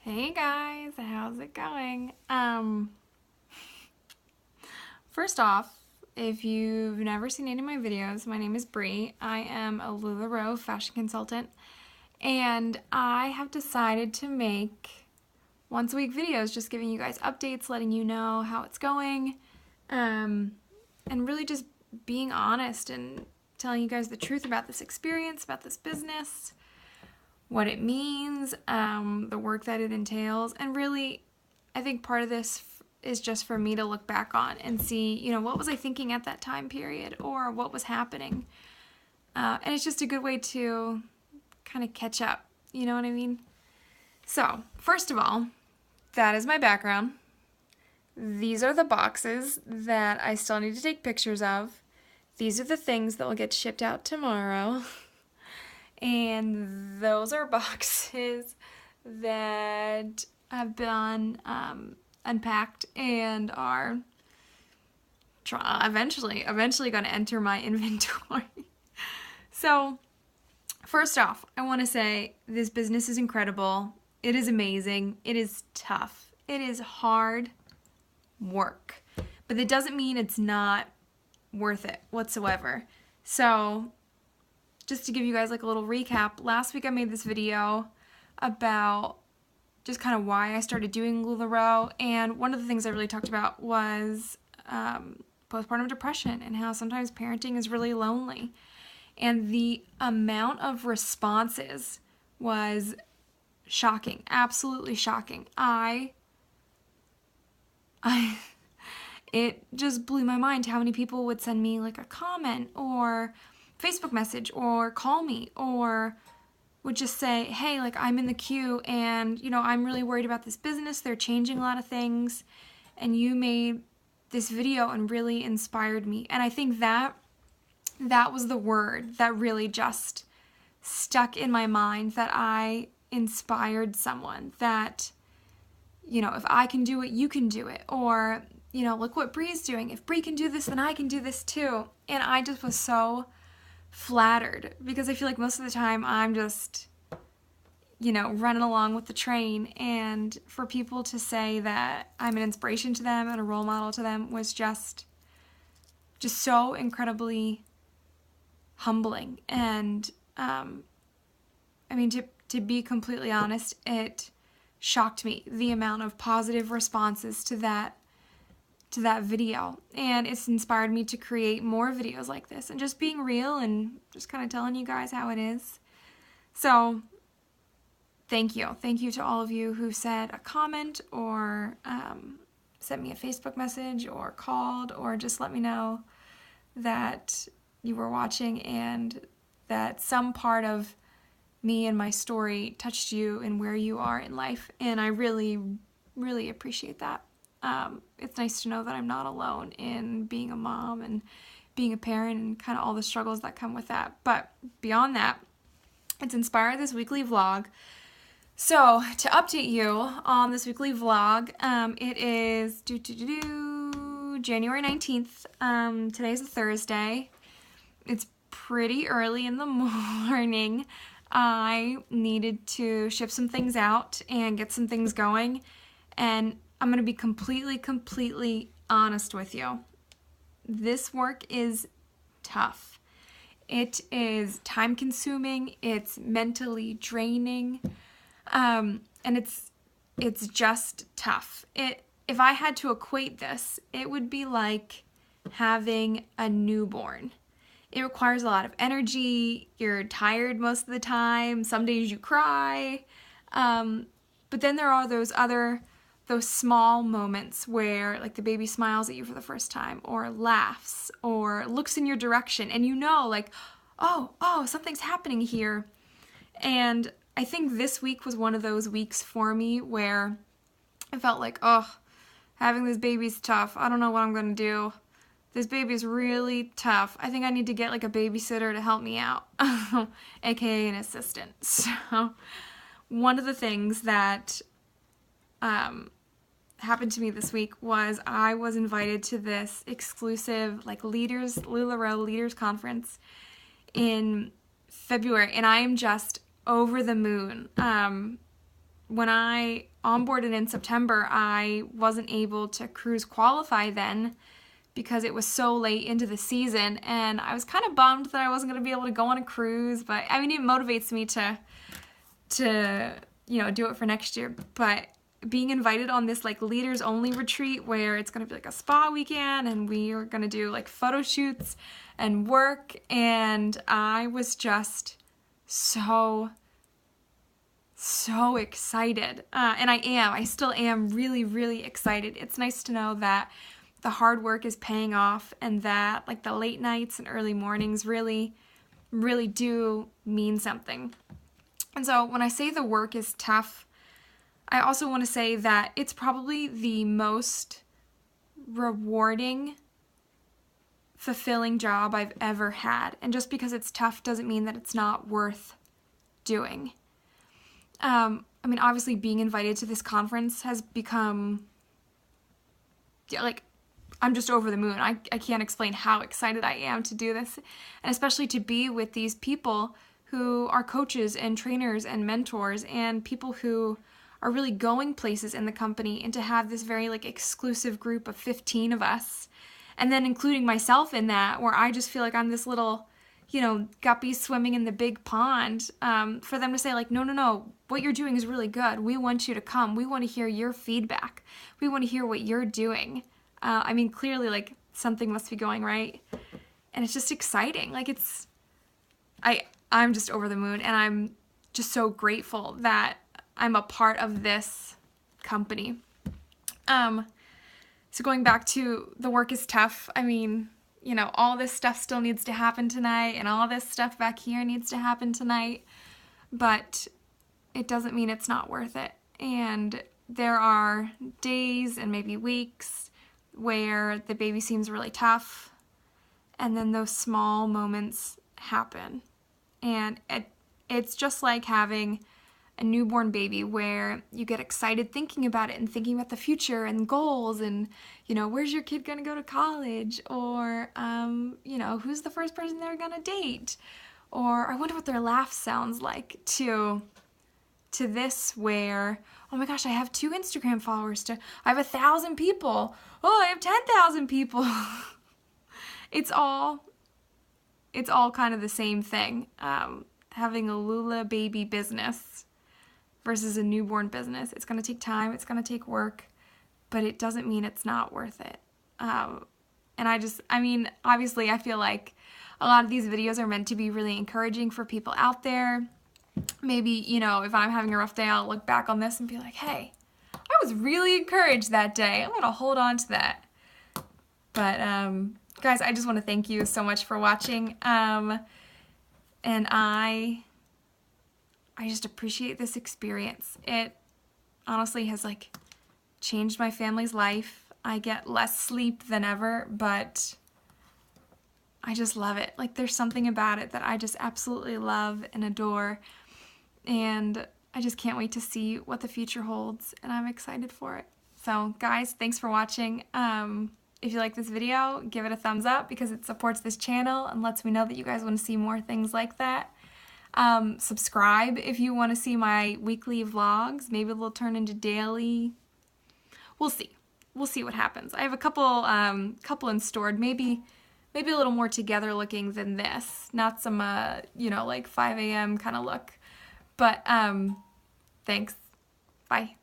Hey guys, how's it going? First off, if you've never seen any of my videos, my name is Bree. I am a Lularoe fashion consultant, and I have decided to make once a week videos just giving you guys updates, letting you know how it's going, and really just being honest and telling you guys the truth about this experience, about this business, what it means, the work that it entails, and really, I think part of this is just for me to look back on and see, what was I thinking at that time period, or what was happening, and it's just a good way to kind of catch up, you know what I mean? So, first of all, that is my background. These are the boxes that I still need to take pictures of. These are the things that will get shipped out tomorrow. And those are boxes that have been unpacked and are eventually going to enter my inventory. So, first off, I want to say this business is incredible. It is amazing. It is tough. It is hard work. But that doesn't mean it's not worth it whatsoever. So, just to give you guys like a little recap, last week I made this video about just kind of why I started doing Lularoe, and one of the things I really talked about was postpartum depression and how sometimes parenting is really lonely. And the amount of responses was shocking, absolutely shocking. It just blew my mind how many people would send me like a comment or Facebook message or call me or would just say, hey, like I'm in the queue and, I'm really worried about this business. They're changing a lot of things and you made this video and really inspired me. And I think that was the word that really just stuck in my mind, that I inspired someone, that, if I can do it, you can do it. Or, look what Bree's doing. If Bree can do this, then I can do this too. And I just was so flattered because I feel like most of the time I'm just, running along with the train. And for people to say that I'm an inspiration to them and a role model to them was just so incredibly humbling. And, to be completely honest, it shocked me the amount of positive responses to that video, and it's inspired me to create more videos like this and just being real and just kind of telling you guys how it is. So thank you to all of you who said a comment or sent me a Facebook message or called or just let me know that you were watching and that some part of me and my story touched you and where you are in life, and I really, really appreciate that. It's nice to know that I'm not alone in being a mom and being a parent and kind of all the struggles that come with that. But beyond that, it's inspired this weekly vlog. So to update you on this weekly vlog, it is January 19th. Today's a Thursday. It's pretty early in the morning. I needed to ship some things out and get some things going, and I'm going to be completely honest with you. This work is tough. It is time consuming, it's mentally draining, and it's just tough. If I had to equate this, it would be like having a newborn. It requires a lot of energy, you're tired most of the time, some days you cry, but then there are those small moments where like the baby smiles at you for the first time or laughs or looks in your direction and like, oh, something's happening here. And I think this week was one of those weeks for me where I felt like, having this baby's tough. I don't know what I'm going to do. This baby's really tough. I think I need to get like a babysitter to help me out, aka an assistant. So one of the things that happened to me this week was I was invited to this exclusive like Lularoe Leaders Conference in February, and I am just over the moon when I onboarded in September, I wasn't able to cruise qualify then because it was so late into the season, and I was kind of bummed that I wasn't going to be able to go on a cruise, but I mean, it motivates me to do it for next year. But being invited on this like leaders only retreat where it's going to be like a spa weekend and we are going to do like photo shoots and work, and I was just so excited. And I still am really, really excited. It's nice to know that the hard work is paying off and that like the late nights and early mornings really, really do mean something. And so when I say the work is tough, I also want to say that it's probably the most rewarding, fulfilling job I've ever had. And just because it's tough doesn't mean that it's not worth doing. I mean, obviously being invited to this conference has become, I'm just over the moon. I can't explain how excited I am to do this, and especially to be with these people who are coaches and trainers and mentors and people who are really going places in the company, and to have this very exclusive group of 15 of us, and then including myself in that, where I just feel like I'm this little, guppy swimming in the big pond, for them to say no, what you're doing is really good. We want you to come. We want to hear your feedback. We want to hear what you're doing. I mean, clearly, something must be going right. And it's just exciting. I'm just over the moon, and I'm just so grateful that I'm a part of this company. So going back to the work is tough. I mean, all this stuff still needs to happen tonight, and all this stuff back here needs to happen tonight, but it doesn't mean it's not worth it. And there are days and maybe weeks where the baby seems really tough, and then those small moments happen. And it's just like having a newborn baby where you get excited thinking about it and thinking about the future and goals and, where's your kid going to go to college? Or, who's the first person they're going to date? Or I wonder what their laugh sounds like, to this where, oh my gosh, I have 2 Instagram followers, I have 1,000 people. Oh, I have 10,000 people. It's all kind of the same thing. Having a Lula baby business versus a newborn business. It's going to take time. It's going to take work, but it doesn't mean it's not worth it. And obviously I feel like a lot of these videos are meant to be really encouraging for people out there. Maybe, if I'm having a rough day, I'll look back on this and be like, hey, I was really encouraged that day. I'm going to hold on to that. But, guys, I just want to thank you so much for watching. And I just appreciate this experience. It honestly has changed my family's life. I get less sleep than ever, but I just love it. There's something about it that I just absolutely love and adore. And I just can't wait to see what the future holds, and I'm excited for it. So guys, thanks for watching. If you like this video, give it a thumbs up because it supports this channel and lets me know that you guys want to see more things like that. Subscribe if you want to see my weekly vlogs. Maybe they'll turn into daily. We'll see. We'll see what happens. I have a couple in stored. Maybe a little more together looking than this. Not some 5 a.m. kind of look. But thanks. Bye.